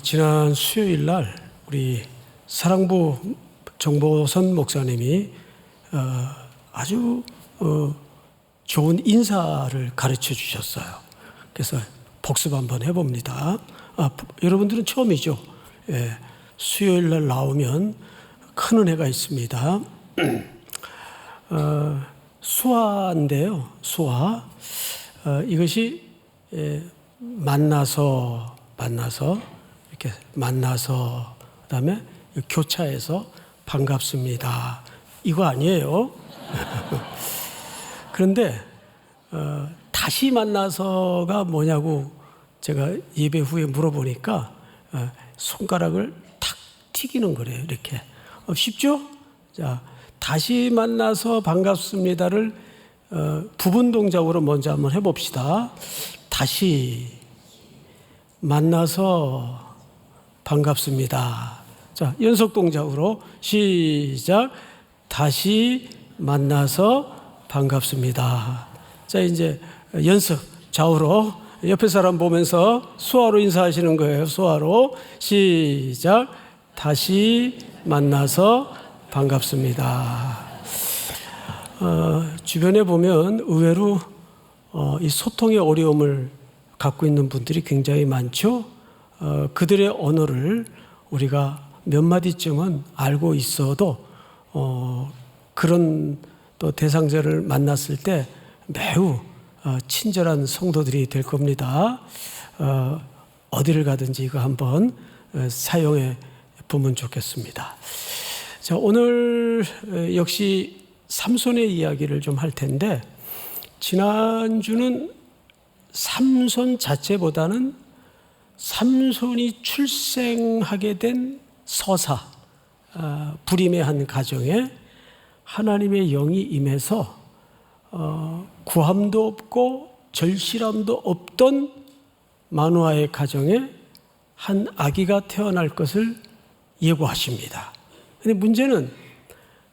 지난 수요일 날 우리 사랑부 정보선 목사님이 아주 좋은 인사를 가르쳐 주셨어요. 그래서 복습 한번 해봅니다. 여러분들은 처음이죠. 예, 수요일 날 나오면 큰 은혜가 있습니다. 수화인데요. 수화. 이것이 만나서 이렇게 만나서 그다음에 교차해서 반갑습니다. 이거 아니에요. 그런데 다시 만나서가 뭐냐고 제가 예배 후에 물어보니까 손가락을 탁 튀기는 거래요. 이렇게. 쉽죠? 자, 다시 만나서 반갑습니다를 부분 동작으로 먼저 한번 해봅시다. 다시 만나서 반갑습니다. 자, 연속 동작으로 시작. 다시 만나서 반갑습니다. 자, 이제 연습 좌우로 옆에 사람 보면서 수화로 인사하시는 거예요. 수화로 시작. 다시 만나서 반갑습니다. 주변에 보면 의외로 이 소통의 어려움을 갖고 있는 분들이 굉장히 많죠. 그들의 언어를 우리가 몇 마디쯤은 알고 있어도 그런 또 대상자를 만났을 때 매우 친절한 성도들이 될 겁니다. 어디를 가든지 이거 한번 사용해 보면 좋겠습니다. 자, 오늘 역시 삼손의 이야기를 좀 할 텐데, 지난주는 삼손 자체보다는 삼손이 출생하게 된 서사, 불임의 한 가정에 하나님의 영이 임해서 구함도 없고 절실함도 없던 마누아의 가정에 한 아기가 태어날 것을 예고하십니다. 그런데 문제는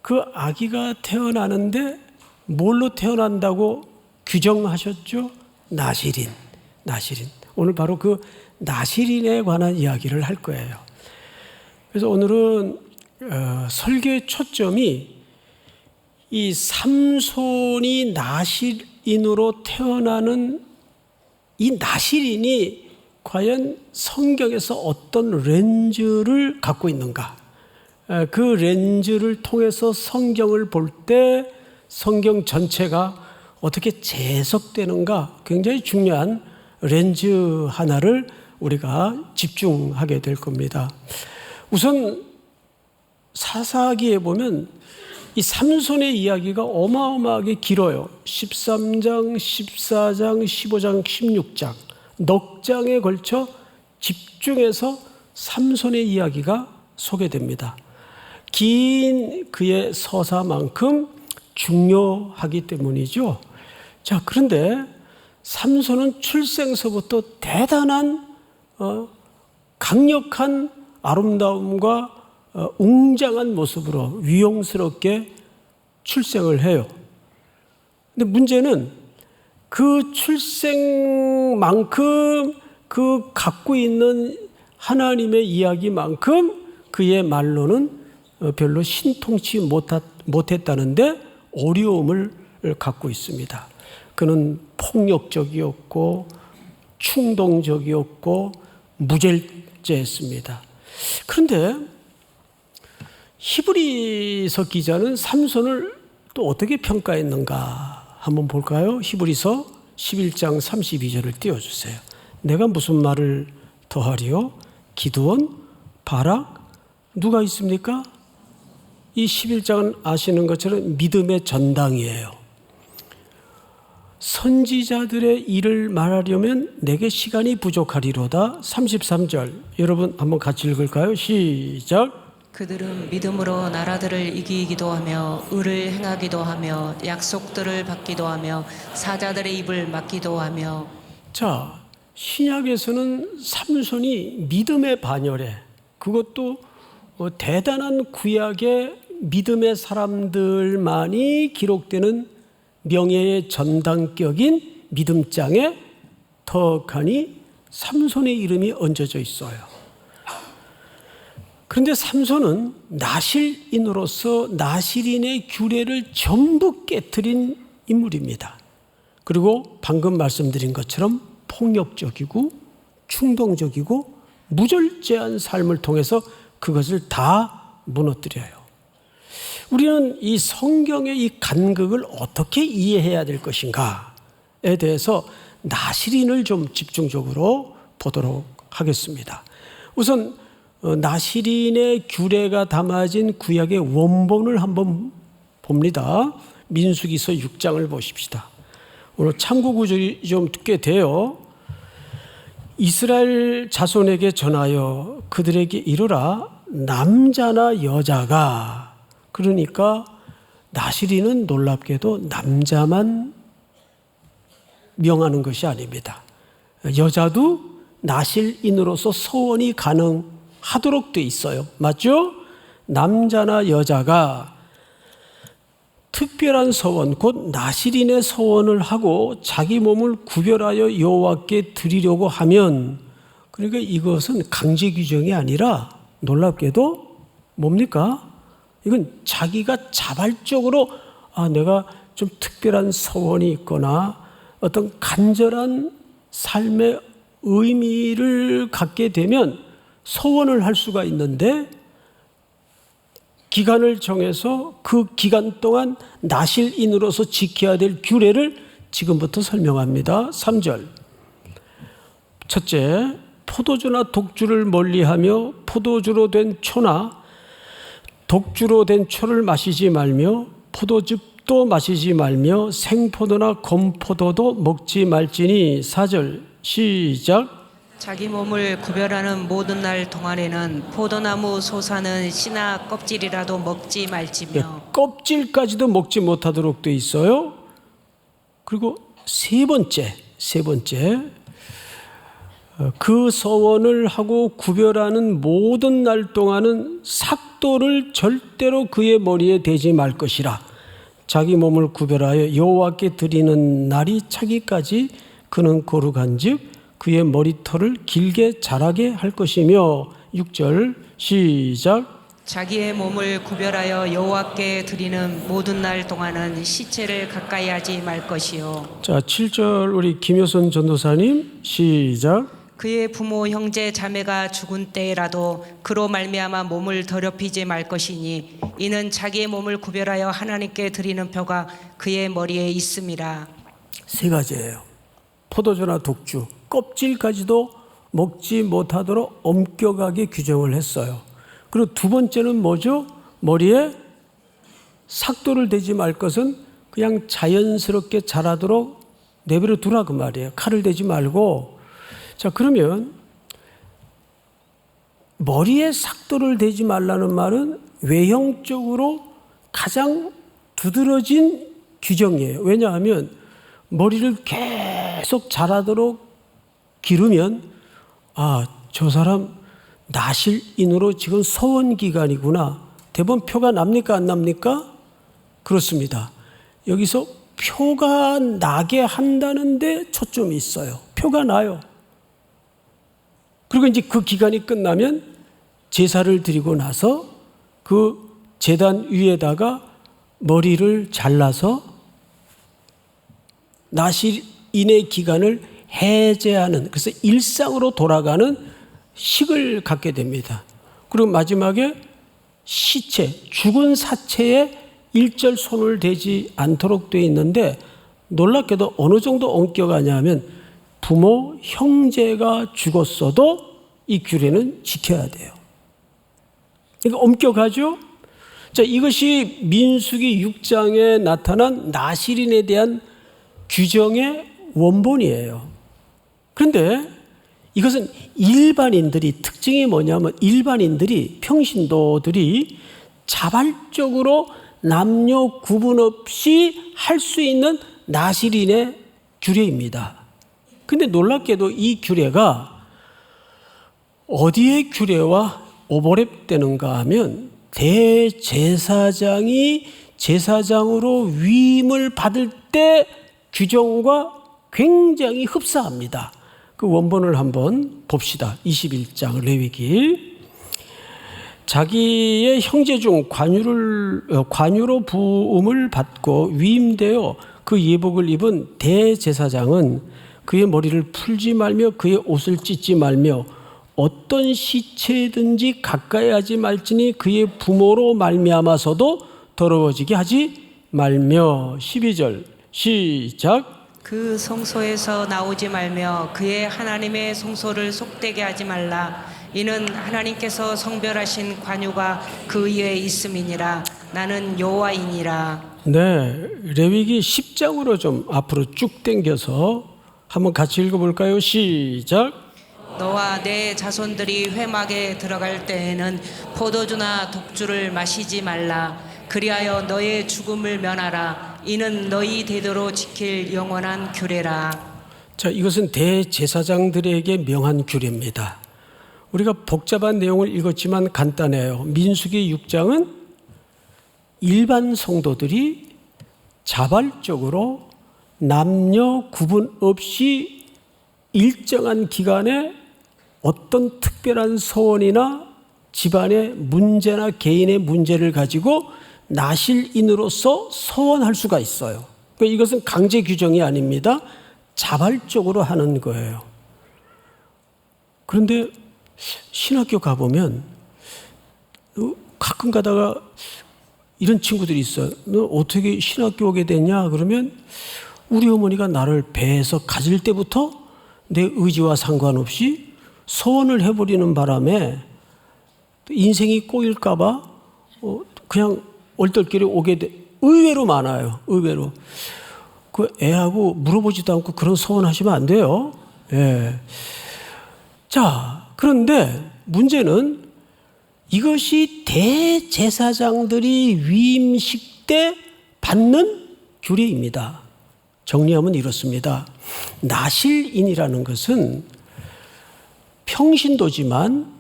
그 아기가 태어나는데 뭘로 태어난다고 규정하셨죠? 나실인. 오늘 바로 그 나실인에 관한 이야기를 할 거예요. 그래서 오늘은 설교의 초점이 이 삼손이 나실인으로 태어나는 이 나실인이 과연 성경에서 어떤 렌즈를 갖고 있는가? 그 렌즈를 통해서 성경을 볼 때 성경 전체가 어떻게 재해석되는가? 굉장히 중요한 렌즈 하나를 우리가 집중하게 될 겁니다. 우선 사사기에 보면 이 삼손의 이야기가 어마어마하게 길어요. 13장, 14장, 15장, 16장 넉 장에 걸쳐 집중해서 삼손의 이야기가 소개됩니다. 긴 그의 서사만큼 중요하기 때문이죠. 자, 그런데 삼손은 출생서부터 대단한 강력한 아름다움과 웅장한 모습으로 위용스럽게 출생을 해요. 근데 문제는 그 출생만큼 그 갖고 있는 하나님의 이야기만큼 그의 말로는 별로 신통치 못했다는데 어려움을 갖고 있습니다. 그는 폭력적이었고 충동적이었고 무절제했습니다. 그런데 히브리서 기자는 삼손을 또 어떻게 평가했는가 한번 볼까요? 히브리서 11장 32절을 띄워주세요. 내가 무슨 말을 더하리요? 기드온, 바락, 누가 있습니까? 이 11장은 아시는 것처럼 믿음의 전당이에요. 선지자들의 일을 말하려면 내게 시간이 부족하리로다. 33절 여러분 한번 같이 읽을까요? 시작. 그들은 믿음으로 나라들을 이기기도 하며 의를 행하기도 하며 약속들을 받기도 하며 사자들의 입을 막기도 하며. 자, 신약에서는 삼손이 믿음의 반열에, 그것도 대단한 구약의 믿음의 사람들만이 기록되는 명예의 전당격인 믿음장에 턱하니 삼손의 이름이 얹어져 있어요. 그런데 삼손은 나실인으로서 나실인의 규례를 전부 깨트린 인물입니다. 그리고 방금 말씀드린 것처럼 폭력적이고 충동적이고 무절제한 삶을 통해서 그것을 다 무너뜨려요. 우리는 이 성경의 이 간극을 어떻게 이해해야 될 것인가에 대해서 나실인을 좀 집중적으로 보도록 하겠습니다. 우선 나실인의 규례가 담아진 구약의 원본을 한번 봅니다. 민수기서 6장을 보십시다. 오늘 참고 구절이 좀 꽤 돼요. 이스라엘 자손에게 전하여 그들에게 이르라. 남자나 여자가, 그러니까 나실인은 놀랍게도 남자만 명하는 것이 아닙니다. 여자도 나실인으로서 서원이 가능하도록 돼 있어요. 맞죠? 남자나 여자가 특별한 서원, 곧 나실인의 서원을 하고 자기 몸을 구별하여 여호와께 드리려고 하면, 그러니까 이것은 강제 규정이 아니라 놀랍게도 뭡니까? 이건 자기가 자발적으로 내가 좀 특별한 서원이 있거나 어떤 간절한 삶의 의미를 갖게 되면 서원을 할 수가 있는데, 기간을 정해서 그 기간 동안 나실인으로서 지켜야 될 규례를 지금부터 설명합니다. 3절. 첫째, 포도주나 독주를 멀리하며 포도주로 된 초나 독주로 된 초를 마시지 말며 포도즙도 마시지 말며 생포도나 검포도도 먹지 말지니. 4절 시작. 자기 몸을 구별하는 모든 날 동안에는 포도나무 솟아는 씨나 껍질이라도 먹지 말지며. 껍질까지도 먹지 못하도록 돼 있어요. 그리고 세 번째 그 서원을 하고 구별하는 모든 날 동안은 삭도를 절대로 그의 머리에 대지 말 것이라. 자기 몸을 구별하여 여호와께 드리는 날이 차기까지 그는 거룩한즉 그의 머리털을 길게 자라게 할 것이며. 6절 시작. 자기의 몸을 구별하여 여호와께 드리는 모든 날 동안은 시체를 가까이 하지 말 것이요. 자, 7절 우리 김효선 전도사님 시작. 그의 부모 형제 자매가 죽은 때라도 그로 말미암아 몸을 더럽히지 말 것이니 이는 자기의 몸을 구별하여 하나님께 드리는 표가 그의 머리에 있음이라. 세 가지예요. 포도주나 독주, 껍질까지도 먹지 못하도록 엄격하게 규정을 했어요. 그리고 두 번째는 뭐죠? 머리에 삭도를 대지 말 것은 그냥 자연스럽게 자라도록 내버려 두라 그 말이에요. 칼을 대지 말고. 자, 그러면 머리에 삭도를 대지 말라는 말은 외형적으로 가장 두드러진 규정이에요. 왜냐하면 머리를 계속 자라도록 기르면 저 사람 나실인으로 지금 서원 기간이구나. 대부분 표가 납니까 안 납니까? 그렇습니다. 여기서 표가 나게 한다는데 초점이 있어요. 표가 나요. 그리고 이제 그 기간이 끝나면 제사를 드리고 나서 그 제단 위에다가 머리를 잘라서 나실인의 기간을 해제하는, 그래서 일상으로 돌아가는 식을 갖게 됩니다. 그리고 마지막에 시체, 죽은 사체에 일절 손을 대지 않도록 되어 있는데, 놀랍게도 어느 정도 엄격하냐 하면 부모, 형제가 죽었어도 이 규례는 지켜야 돼요. 그러니까 엄격하죠? 자, 이것이 민수기 6장에 나타난 나실인에 대한 규정의 원본이에요. 그런데 이것은 일반인들이, 특징이 뭐냐면 일반인들이, 평신도들이 자발적으로 남녀 구분 없이 할 수 있는 나실인의 규례입니다. 근데 놀랍게도 이 규례가 어디에 규례와 오버랩되는가 하면 대제사장이 제사장으로 위임을 받을 때 규정과 굉장히 흡사합니다. 그 원본을 한번 봅시다. 21장 레위기. 자기의 형제 중 관유로 부음을 받고 위임되어 그 예복을 입은 대제사장은 그의 머리를 풀지 말며 그의 옷을 찢지 말며 어떤 시체든지 가까이 하지 말지니 그의 부모로 말미암아서도 더러워지게 하지 말며. 12절 시작. 그 성소에서 나오지 말며 그의 하나님의 성소를 속되게 하지 말라. 이는 하나님께서 성별하신 관유가 그 위에 있음이니라. 나는 여호와이니라. 네, 레위기 10장으로 좀 앞으로 쭉 당겨서 한번 같이 읽어볼까요? 시작. 너와 내 자손들이 회막에 들어갈 때에는 포도주나 독주를 마시지 말라. 그리하여 너의 죽음을 면하라. 이는 너희 대대로 지킬 영원한 규례라. 자, 이것은 대제사장들에게 명한 규례입니다. 우리가 복잡한 내용을 읽었지만 간단해요. 민수기 6장은 일반 성도들이 자발적으로 남녀 구분 없이 일정한 기간에 어떤 특별한 소원이나 집안의 문제나 개인의 문제를 가지고 나실인으로서 소원할 수가 있어요. 그러니까 이것은 강제 규정이 아닙니다. 자발적으로 하는 거예요. 그런데 신학교 가보면 가끔 가다가 이런 친구들이 있어요. 너 어떻게 신학교 오게 됐냐? 그러면 우리 어머니가 나를 배에서 가질 때부터 내 의지와 상관없이 소원을 해버리는 바람에 인생이 꼬일까 봐 그냥 얼떨결에 오게 돼. 의외로 많아요. 의외로. 그 애하고 물어보지도 않고 그런 소원하시면 안 돼요. 예. 자, 그런데 문제는 이것이 대제사장들이 위임식 때 받는 규례입니다. 정리하면 이렇습니다. 나실인이라는 것은 평신도지만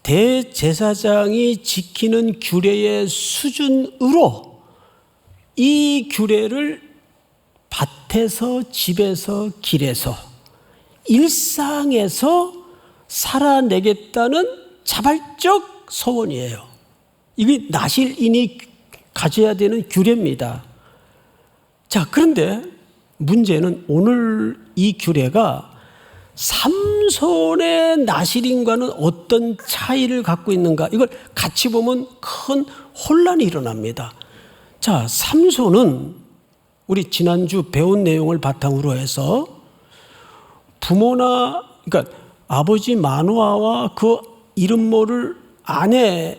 대제사장이 지키는 규례의 수준으로 이 규례를 밭에서, 집에서, 길에서, 일상에서 살아내겠다는 자발적 소원이에요. 이게 나실인이 가져야 되는 규례입니다. 자, 그런데 문제는 오늘 이 규례가 삼손의 나실인과는 어떤 차이를 갖고 있는가? 이걸 같이 보면 큰 혼란이 일어납니다. 자, 삼손은 우리 지난주 배운 내용을 바탕으로 해서 부모나, 그러니까 아버지 마노아와 그 이름 모를 아내의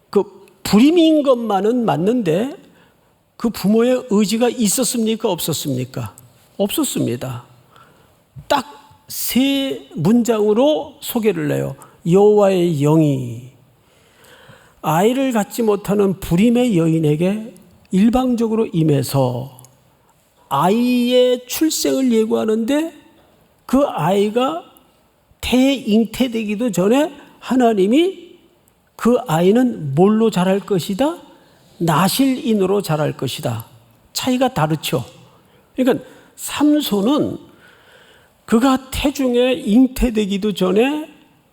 그 불임인 것만은 맞는데 그 부모의 의지가 있었습니까? 없었습니까? 없었습니다. 딱 세 문장으로 소개를 해요. 여호와의 영이 아이를 갖지 못하는 불임의 여인에게 일방적으로 임해서 아이의 출생을 예고하는데 그 아이가 잉태되기도 전에 하나님이 그 아이는 뭘로 자랄 것이다? 나실인으로 자랄 것이다. 차이가 다르죠. 그러니까 삼손은 그가 태중에 잉태되기도 전에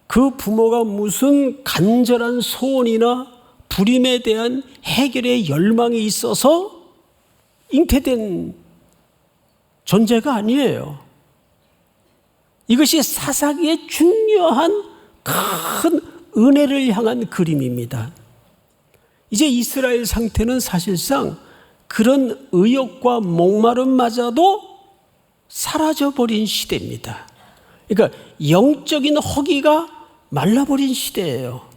그 부모가 무슨 간절한 소원이나 불임에 대한 해결의 열망이 있어서 잉태된 존재가 아니에요. 이것이 사사기의 중요한 큰 은혜를 향한 그림입니다. 이제 이스라엘 상태는 사실상 그런 의욕과 목마름마저도 사라져버린 시대입니다. 그러니까 영적인 허기가 말라버린 시대예요.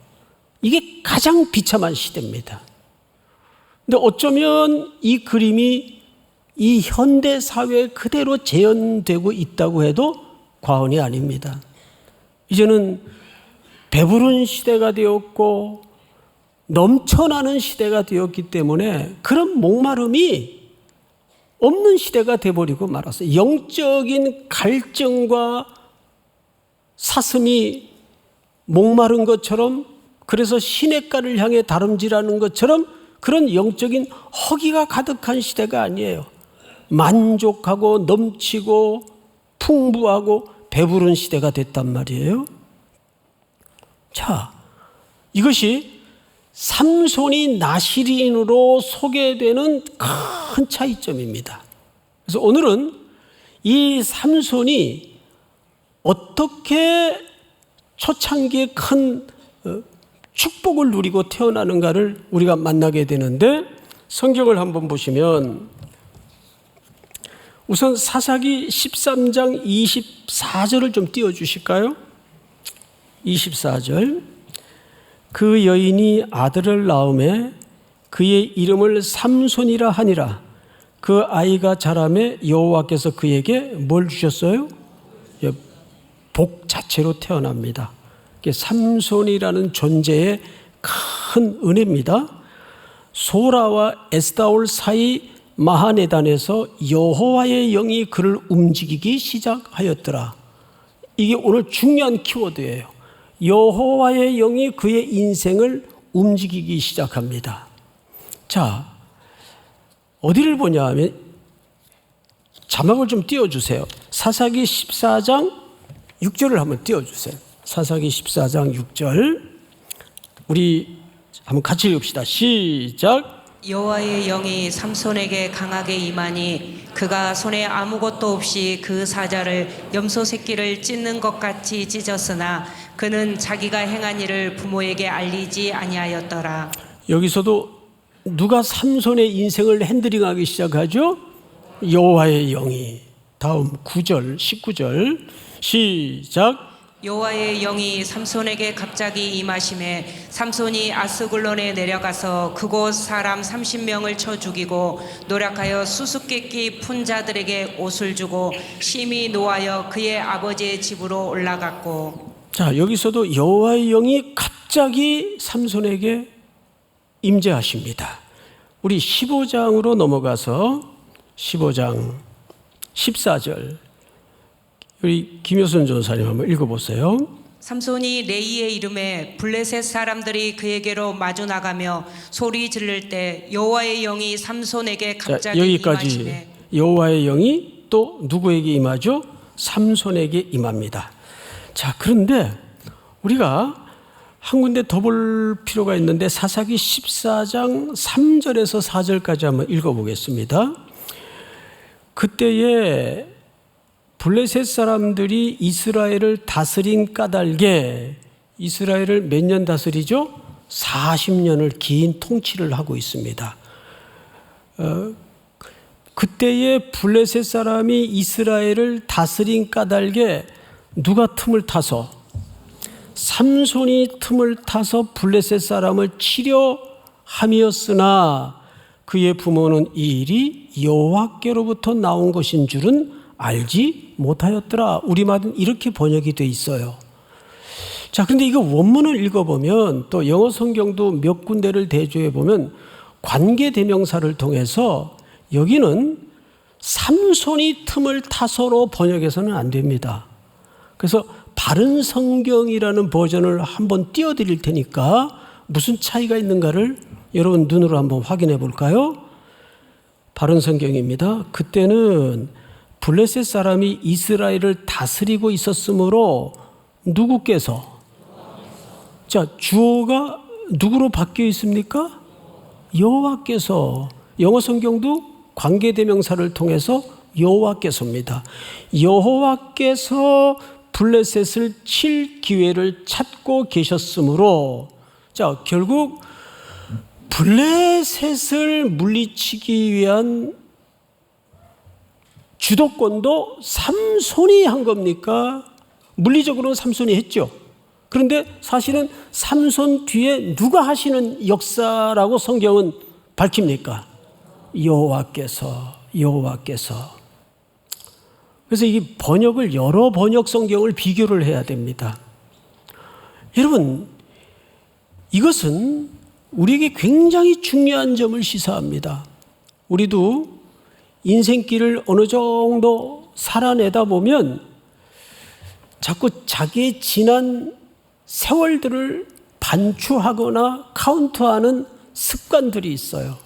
이게 가장 비참한 시대입니다. 근데 어쩌면 이 그림이 이 현대 사회에 그대로 재현되고 있다고 해도 과언이 아닙니다. 이제는 배부른 시대가 되었고 넘쳐나는 시대가 되었기 때문에 그런 목마름이 없는 시대가 돼버리고 말았어요. 영적인 갈증과 사슴이 목마른 것처럼, 그래서 시냇가를 향해 다름질하는 것처럼 그런 영적인 허기가 가득한 시대가 아니에요. 만족하고 넘치고 풍부하고 배부른 시대가 됐단 말이에요. 자, 이것이 삼손이 나시린으로 소개되는 큰 차이점입니다. 그래서 오늘은 이 삼손이 어떻게 초창기에 큰 축복을 누리고 태어나는가를 우리가 만나게 되는데, 성경을 한번 보시면 우선 사사기 13장 24절을 좀 띄워주실까요? 24절. 그 여인이 아들을 낳음에 그의 이름을 삼손이라 하니라. 그 아이가 자라매 여호와께서 그에게 뭘 주셨어요? 복 자체로 태어납니다. 삼손이라는 존재의 큰 은혜입니다. 소라와 에스다올 사이 마하네단에서 여호와의 영이 그를 움직이기 시작하였더라. 이게 오늘 중요한 키워드예요. 여호와의 영이 그의 인생을 움직이기 시작합니다. 자, 어디를 보냐 하면 자막을 좀 띄워주세요. 사사기 14장 6절을 한번 띄워주세요. 사사기 14장 6절. 우리 한번 같이 읽읍시다. 시작. 여호와의 영이 삼손에게 강하게 임하니 그가 손에 아무것도 없이 그 사자를 염소 새끼를 찢는 것 같이 찢었으나 그는 자기가 행한 일을 부모에게 알리지 아니하였더라. 여기서도 누가 삼손의 인생을 핸들링하기 시작하죠? 여호와의 영이. 다음 9절, 19절 시작. 여호와의 영이 삼손에게 갑자기 임하심에 삼손이 아스글론에 내려가서 그곳 사람 30명을 쳐 죽이고 노력하여 수수께끼 푼 자들에게 옷을 주고 심히 노하여 그의 아버지의 집으로 올라갔고. 자, 여기서도 여호와의 영이 갑자기 삼손에게 임재하십니다. 우리 15장으로 넘어가서 15장 14절 우리 김효선 전사님 한번 읽어보세요. 삼손이 레이의 이름에 블레셋 사람들이 그에게로 마주 나가며 소리 지를 때 여호와의 영이 삼손에게 갑자기 여기까지 임하시네. 여호와의 영이 또 누구에게 임하죠? 삼손에게 임합니다. 자, 그런데 우리가 한 군데 더 볼 필요가 있는데 사사기 14장 3절에서 4절까지 한번 읽어보겠습니다. 그때에 블레셋 사람들이 이스라엘을 다스린 까닭에, 이스라엘을 몇 년 다스리죠? 40년을 긴 통치를 하고 있습니다. 그때에 블레셋 사람이 이스라엘을 다스린 까닭에 누가 틈을 타서, 삼손이 틈을 타서 블레셋 사람을 치려함이었으나 그의 부모는 이 일이 여호와께로부터 나온 것인 줄은 알지 못하였더라. 우리말은 이렇게 번역이 돼 있어요. 자, 그런데 이거 원문을 읽어보면, 또 영어 성경도 몇 군데를 대조해 보면 관계대명사를 통해서 여기는 삼손이 틈을 타서로 번역해서는 안 됩니다. 그래서 바른 성경이라는 버전을 한번 띄워드릴 테니까 무슨 차이가 있는가를 여러분 눈으로 한번 확인해 볼까요? 바른 성경입니다. 그때는 블레셋 사람이 이스라엘을 다스리고 있었으므로 누구께서, 자, 주어가 누구로 바뀌어 있습니까? 여호와께서. 영어 성경도 관계대명사를 통해서 여호와께서입니다. 여호와께서 블레셋을 칠 기회를 찾고 계셨으므로, 자, 결국 블레셋을 물리치기 위한 주도권도 삼손이 한 겁니까? 물리적으로는 삼손이 했죠. 그런데 사실은 삼손 뒤에 누가 하시는 역사라고 성경은 밝힙니까? 여호와께서. 그래서 이 번역을, 여러 번역 성경을 비교를 해야 됩니다. 여러분, 이것은 우리에게 굉장히 중요한 점을 시사합니다. 우리도 인생길을 어느 정도 살아내다 보면 자꾸 자기의 지난 세월들을 반추하거나 카운트하는 습관들이 있어요.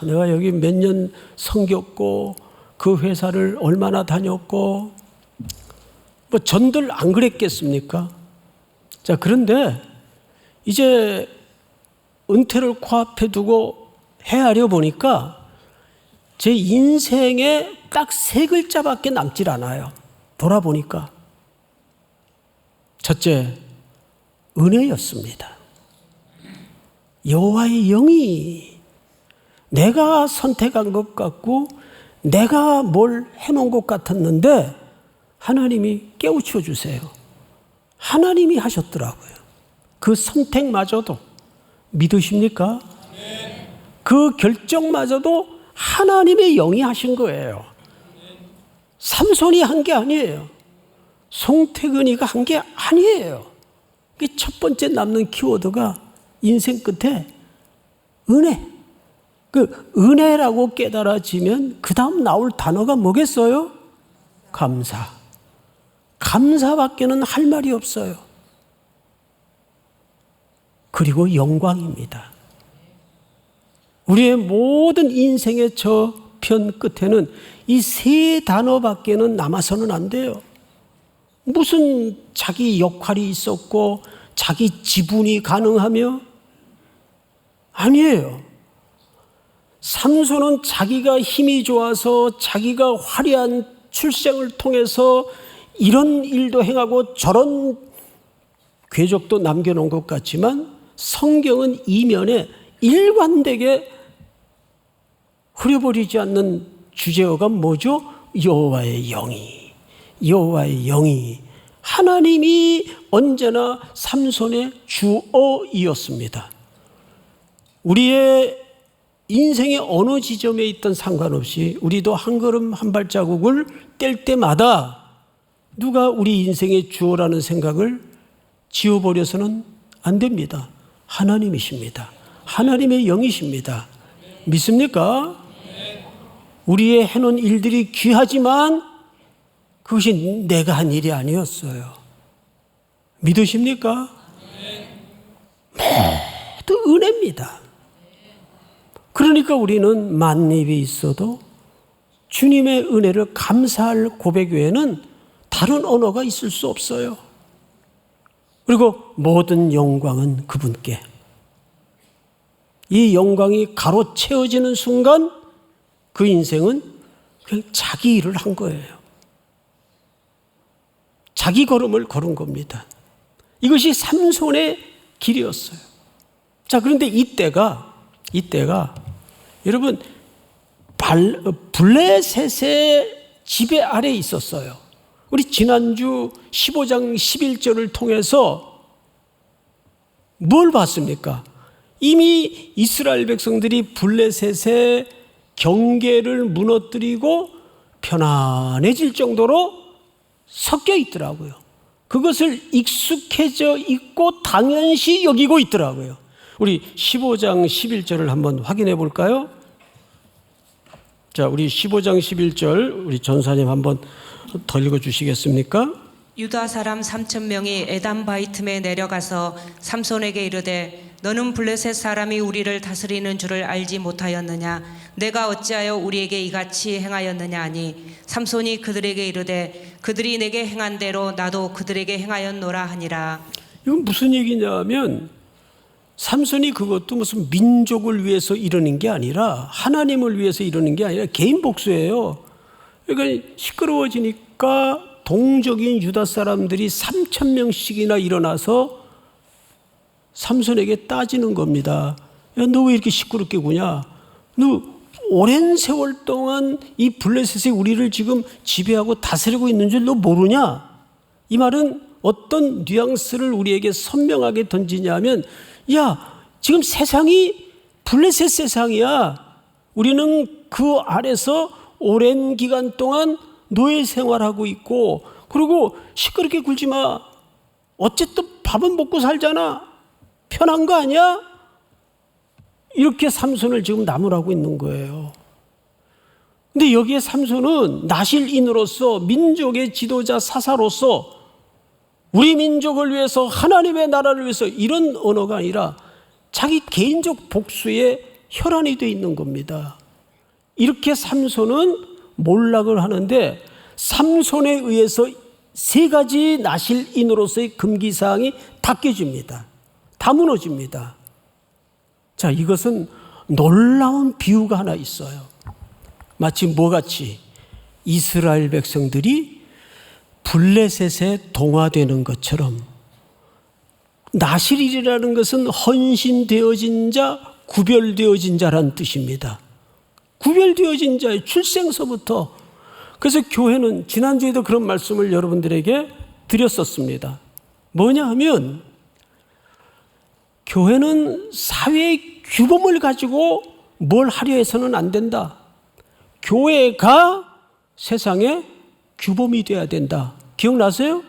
내가 여기 몇 년 섬겼고 그 회사를 얼마나 다녔고, 뭐 전들 안 그랬겠습니까? 자, 그런데 이제 은퇴를 코앞에 두고 헤아려 보니까 제 인생에 딱 3글자밖에 남질 않아요. 돌아보니까. 첫째, 은혜였습니다. 여호와의 영이 내가 선택한 것 같고 내가 뭘 해놓은 것 같았는데 하나님이 깨우쳐 주세요. 하나님이 하셨더라고요. 그 선택마저도 믿으십니까? 그 결정마저도 하나님의 영이 하신 거예요. 삼손이 한 게 아니에요. 송태근이가 한 게 아니에요. 첫 번째 남는 키워드가 인생 끝에 은혜. 그 은혜라고 깨달아지면 그 다음 나올 단어가 뭐겠어요? 감사. 감사밖에는 할 말이 없어요. 그리고 영광입니다. 우리의 모든 인생의 저편 끝에는 이 3단어밖에는 남아서는 안 돼요. 무슨 자기 역할이 있었고 자기 지분이 가능하며? 아니에요. 삼손은 자기가 힘이 좋아서 자기가 화려한 출생을 통해서 이런 일도 행하고 저런 궤적도 남겨놓은 것 같지만 성경은 이면에 일관되게 흐려버리지 않는 주제어가 뭐죠? 여호와의 영이. 여호와의 영이. 하나님이 언제나 삼손의 주어이었습니다. 우리의 인생의 어느 지점에 있든 상관없이 우리도 한 걸음 한 발자국을 뗄 때마다 누가 우리 인생의 주어라는 생각을 지워버려서는 안 됩니다. 하나님이십니다. 하나님의 영이십니다. 믿습니까? 우리의 해놓은 일들이 귀하지만 그것이 내가 한 일이 아니었어요. 믿으십니까? 모두 은혜입니다. 그러니까 우리는 만입이 있어도 주님의 은혜를 감사할 고백 외에는 다른 언어가 있을 수 없어요. 그리고 모든 영광은 그분께. 이 영광이 가로채워지는 순간 그 인생은 그냥 자기 일을 한 거예요. 자기 걸음을 걸은 겁니다. 이것이 삼손의 길이었어요. 자, 그런데 이때가 여러분 블레셋의 지배 아래에 있었어요. 우리 지난주 15장 11절을 통해서 뭘 봤습니까? 이미 이스라엘 백성들이 블레셋의 경계를 무너뜨리고 편안해질 정도로 섞여 있더라고요. 그것을 익숙해져 있고 당연시 여기고 있더라고요. 우리 15장 11절을 한번 확인해 볼까요? 자, 우리 15장 11절 우리 전사님 한번 더 읽어 주시겠습니까? 유다 사람 3,000명이 에담 바이틈에 내려가서 삼손에게 이르되 너는 블레셋 사람이 우리를 다스리는 줄을 알지 못하였느냐? 내가 어찌하여 우리에게 이같이 행하였느냐 하니 삼손이 그들에게 이르되 그들이 내게 행한 대로 나도 그들에게 행하였노라 하니라. 이건 무슨 얘기냐면 삼손이 그것도 무슨 민족을 위해서 이러는 게 아니라 하나님을 위해서 이러는 게 아니라 개인 복수예요. 그러니까 시끄러워지니까 동족인 유다 사람들이 3,000명씩이나 일어나서 삼손에게 따지는 겁니다. 야, 너 왜 이렇게 시끄럽게 구냐? 너 오랜 세월 동안 이 블레셋이 우리를 지금 지배하고 다스리고 있는 줄 너 모르냐? 이 말은 어떤 뉘앙스를 우리에게 선명하게 던지냐면 야, 지금 세상이 블레셋 세상이야. 우리는 그 아래서 오랜 기간 동안 노예 생활하고 있고 그리고 시끄럽게 굴지 마. 어쨌든 밥은 먹고 살잖아. 편한 거 아니야? 이렇게 삼손을 지금 나무라고 있는 거예요. 근데 여기에 삼손은 나실인으로서 민족의 지도자 사사로서 우리 민족을 위해서 하나님의 나라를 위해서 이런 언어가 아니라 자기 개인적 복수에 혈안이 되어 있는 겁니다. 이렇게 삼손은 몰락을 하는데 삼손에 의해서 3가지 나실인으로서의 금기사항이 다 깨집니다. 다 무너집니다. 자, 이것은 놀라운 비유가 하나 있어요. 마치 뭐같이 이스라엘 백성들이 블레셋에 동화되는 것처럼, 나실이라는 것은 헌신되어진 자, 구별되어진 자란 뜻입니다. 구별되어진 자의 출생서부터. 그래서 교회는 지난주에도 그런 말씀을 여러분들에게 드렸었습니다. 뭐냐 하면, 교회는 사회의 규범을 가지고 뭘 하려 해서는 안 된다. 교회가 세상의 규범이 돼야 된다. 기억나세요?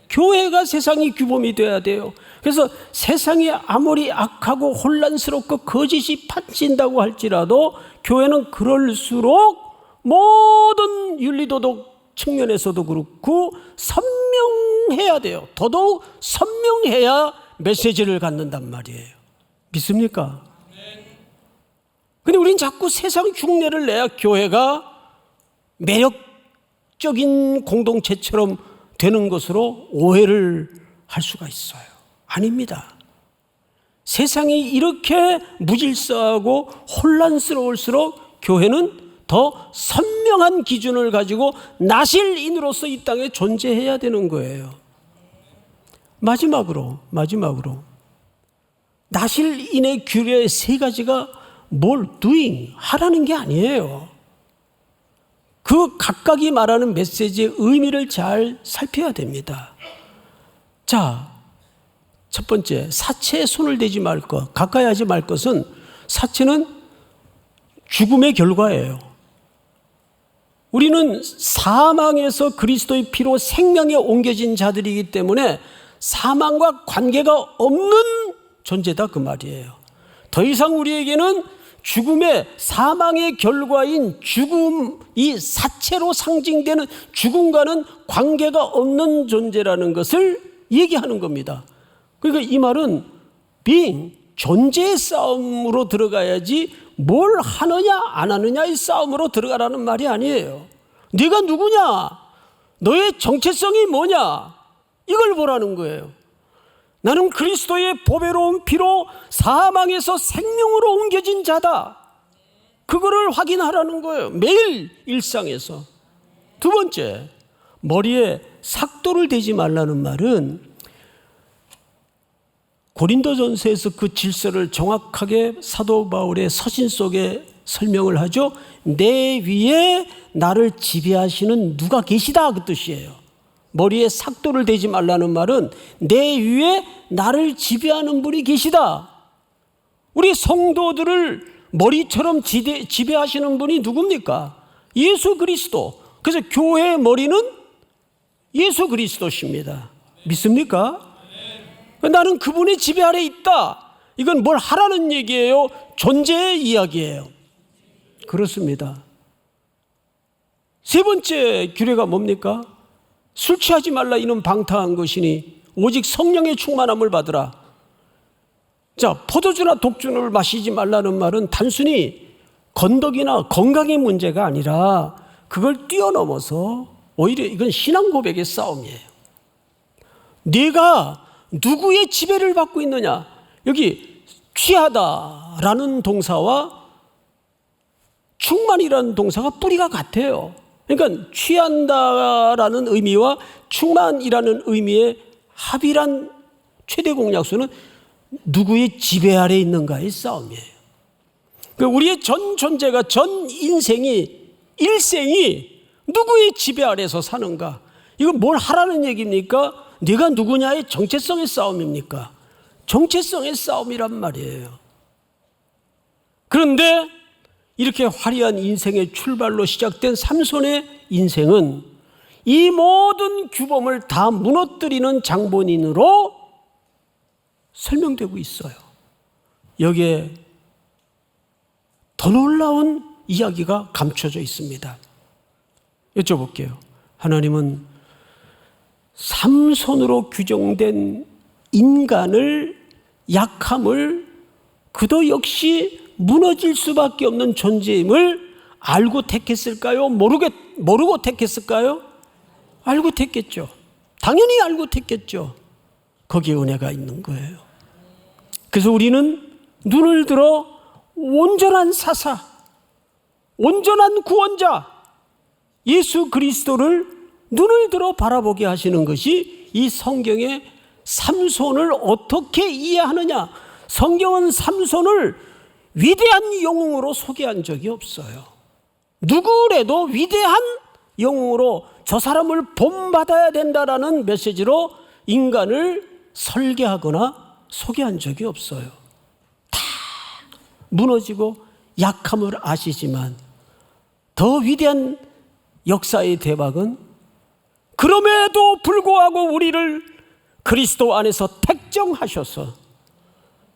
교회가 세상의 규범이 돼야 돼요. 그래서 세상이 아무리 악하고 혼란스럽고 거짓이 판친다고 할지라도 교회는 그럴수록 모든 윤리도덕 측면에서도 그렇고 선명해야 돼요. 더더욱 선명해야 메시지를 갖는단 말이에요. 믿습니까? 근데 우린 자꾸 세상 흉내를 내야 교회가 매력적인 공동체처럼 되는 것으로 오해를 할 수가 있어요. 아닙니다. 세상이 이렇게 무질서하고 혼란스러울수록 교회는 더 선명한 기준을 가지고 나실인으로서 이 땅에 존재해야 되는 거예요. 마지막으로 나실인의 규례 세 가지가 뭘 doing, 하라는 게 아니에요. 그 각각이 말하는 메시지의 의미를 잘 살펴야 됩니다. 자, 첫 번째, 사체에 손을 대지 말 것, 가까이 하지 말 것은, 사체는 죽음의 결과예요. 우리는 사망에서 그리스도의 피로 생명에 옮겨진 자들이기 때문에 사망과 관계가 없는 존재다, 그 말이에요. 더 이상 우리에게는 죽음의, 사망의 결과인 죽음, 이 사체로 상징되는 죽음과는 관계가 없는 존재라는 것을 얘기하는 겁니다. 그러니까 이 말은 being, 존재의 싸움으로 들어가야지 뭘 하느냐 안 하느냐의 싸움으로 들어가라는 말이 아니에요. 네가 누구냐? 너의 정체성이 뭐냐? 이걸 보라는 거예요. 나는 그리스도의 보배로운 피로 사망에서 생명으로 옮겨진 자다. 그거를 확인하라는 거예요. 매일 일상에서. 두 번째, 머리에 삭도를 대지 말라는 말은 고린도전서에서 그 질서를 정확하게 사도 바울의 서신 속에 설명을 하죠. 내 위에 나를 지배하시는 누가 계시다, 그 뜻이에요. 머리에 삭도를 대지 말라는 말은 내 위에 나를 지배하는 분이 계시다. 우리 성도들을 머리처럼 지배하시는 분이 누굽니까? 예수 그리스도. 그래서 교회의 머리는 예수 그리스도십니다. 믿습니까? 나는 그분의 지배 아래 있다. 이건 뭘 하라는 얘기예요? 존재의 이야기예요. 그렇습니다. 세 번째 규례가 뭡니까? 술 취하지 말라, 이는 방탕한 것이니 오직 성령의 충만함을 받으라. 자, 포도주나 독주를 마시지 말라는 말은 단순히 건덕이나 건강의 문제가 아니라 그걸 뛰어넘어서 오히려 이건 신앙 고백의 싸움이에요. 네가 누구의 지배를 받고 있느냐? 여기 취하다라는 동사와 충만이라는 동사가 뿌리가 같아요. 그러니까 취한다라는 의미와 충만이라는 의미의 합일한 최대 공약수는 누구의 지배 아래 있는가의 싸움이에요. 그러니까 우리의 전 존재가, 전 인생이, 일생이 누구의 지배 아래서 사는가? 이건 뭘 하라는 얘기입니까? 네가 누구냐의 정체성의 싸움입니까? 정체성의 싸움이란 말이에요. 그런데 이렇게 화려한 인생의 출발로 시작된 삼손의 인생은 이 모든 규범을 다 무너뜨리는 장본인으로 설명되고 있어요. 여기에 더 놀라운 이야기가 감춰져 있습니다. 여쭤볼게요. 하나님은 삼손으로 규정된 인간을, 약함을, 그도 역시 무너질 수밖에 없는 존재임을 알고 택했을까요? 모르고 택했을까요? 알고 택했죠. 당연히 알고 택했죠. 거기에 은혜가 있는 거예요. 그래서 우리는 눈을 들어 온전한 사사, 온전한 구원자 예수 그리스도를 눈을 들어 바라보게 하시는 것이 이 성경의 삼손을 어떻게 이해하느냐. 성경은 삼손을 위대한 영웅으로 소개한 적이 없어요. 누구래도 위대한 영웅으로 저 사람을 본받아야 된다라는 메시지로 인간을 설계하거나 소개한 적이 없어요. 다 무너지고 약함을 아시지만 더 위대한 역사의 대박은 그럼에도 불구하고 우리를 그리스도 안에서 택정하셔서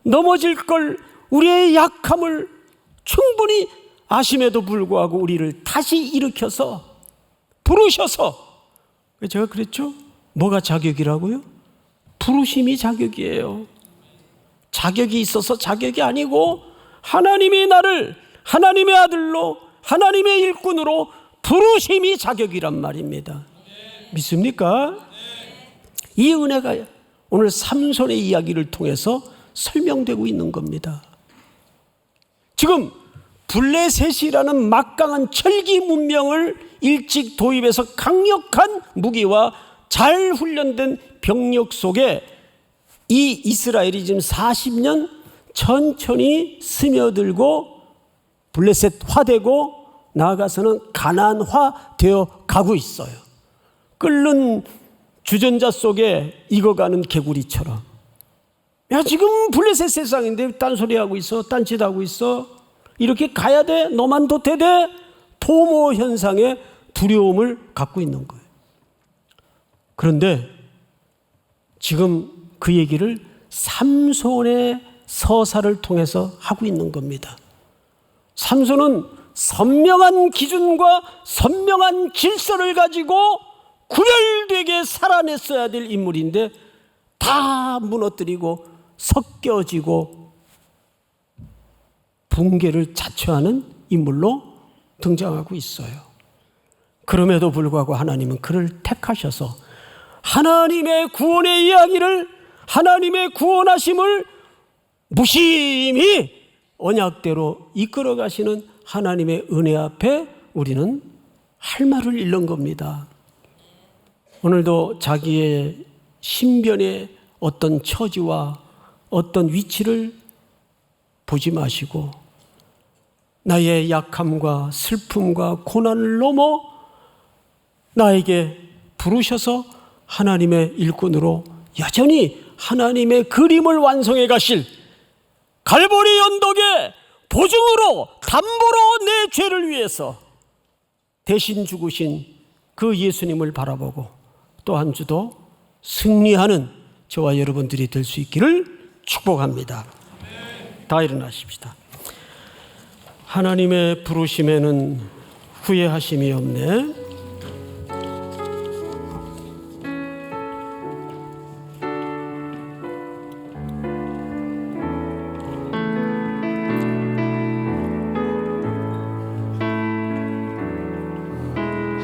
넘어질 걸 우리의 약함을 충분히 아심에도 불구하고 우리를 다시 일으켜서 부르셔서, 제가 그랬죠? 뭐가 자격이라고요? 부르심이 자격이에요. 자격이 있어서 자격이 아니고 하나님이 나를 하나님의 아들로 하나님의 일꾼으로 부르심이 자격이란 말입니다. 믿습니까? 이 은혜가 오늘 삼손의 이야기를 통해서 설명되고 있는 겁니다. 지금 블레셋이라는 막강한 철기 문명을 일찍 도입해서 강력한 무기와 잘 훈련된 병력 속에 이 이스라엘이 지금 40년 천천히 스며들고 블레셋화되고 나아가서는 가나안화 되어 가고 있어요. 끓는 주전자 속에 익어가는 개구리처럼. 야, 지금 블레셋 세상인데 딴소리하고 있어, 딴짓하고 있어, 이렇게 가야 돼, 너만 도태돼, 포모 현상의 두려움을 갖고 있는 거예요. 그런데 지금 그 얘기를 삼손의 서사를 통해서 하고 있는 겁니다. 삼손은 선명한 기준과 선명한 질서를 가지고 구별되게 살아냈어야 될 인물인데 다 무너뜨리고 섞여지고 붕괴를 자초하는 인물로 등장하고 있어요. 그럼에도 불구하고 하나님은 그를 택하셔서 하나님의 구원의 이야기를, 하나님의 구원하심을 무심히 언약대로 이끌어 가시는 하나님의 은혜 앞에 우리는 할 말을 잃는 겁니다. 오늘도 자기의 신변의 어떤 처지와 어떤 위치를 보지 마시고 나의 약함과 슬픔과 고난을 넘어 나에게 부르셔서 하나님의 일꾼으로 여전히 하나님의 그림을 완성해 가실 갈보리 언덕에 보증으로 담보로 내 죄를 위해서 대신 죽으신 그 예수님을 바라보고 또 한 주도 승리하는 저와 여러분들이 될 수 있기를 축복합니다. 다 일어나십시다. 하나님의 부르심에는 후회하심이 없네.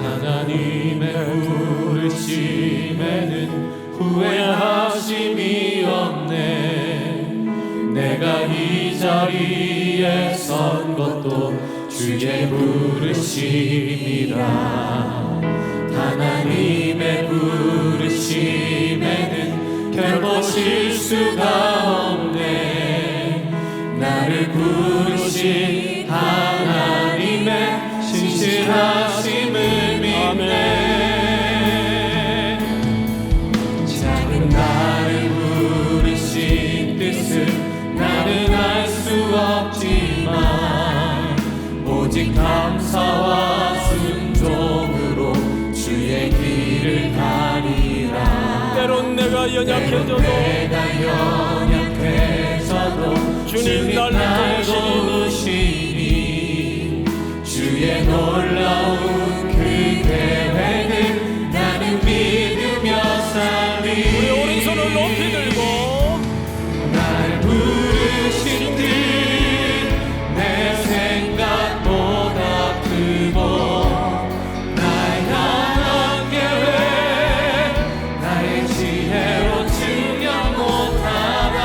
하나님의 부르심에는 후회하심이 없네. 내가 이 자리에 선 것도 주의 부르심이라. 하나님의 부르심에는 결코 실수가 없네. 나를 부르신 하나님의 신실하심을 믿네. 작은 나를 부르신 뜻을 나는 알 수 없지만 오직 감사와 순종으로 주의 길을 가리라. 때론 내가 연약해져도 주님 날 도우시니 주의 놀라운 그 계획을 나는 믿으며 살리. 우리 오른손을 높이 들고 날 부르신 뜻 내 생각보다 크고 나의 향한 계획 나의 지혜로 측량 못하나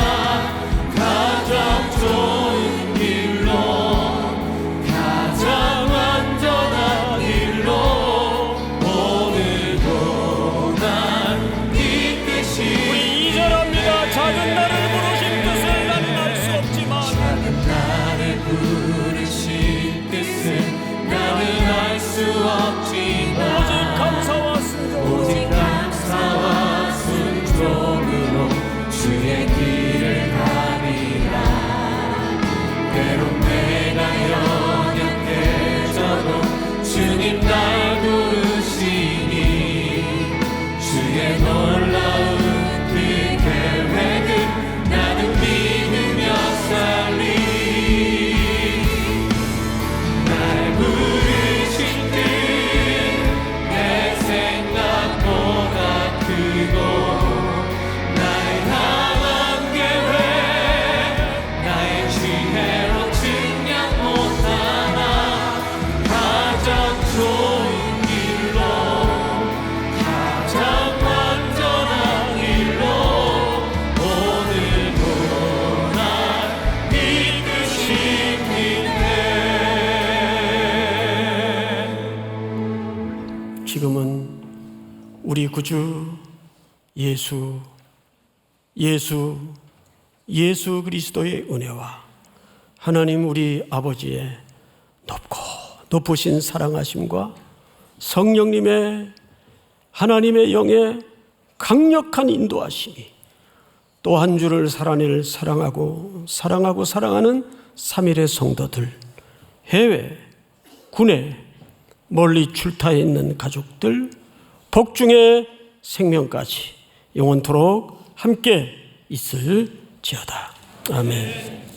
우리 구주 예수 그리스도의 은혜와 하나님 우리 아버지의 높고 높으신 사랑하심과 성령님의 하나님의 영의 강력한 인도하심이 또 한 주를 살아낼 사랑하는 삼일의 성도들, 해외, 국내, 멀리 출타해 있는 가족들, 복중의 생명까지 영원토록 함께 있을지어다. 아멘.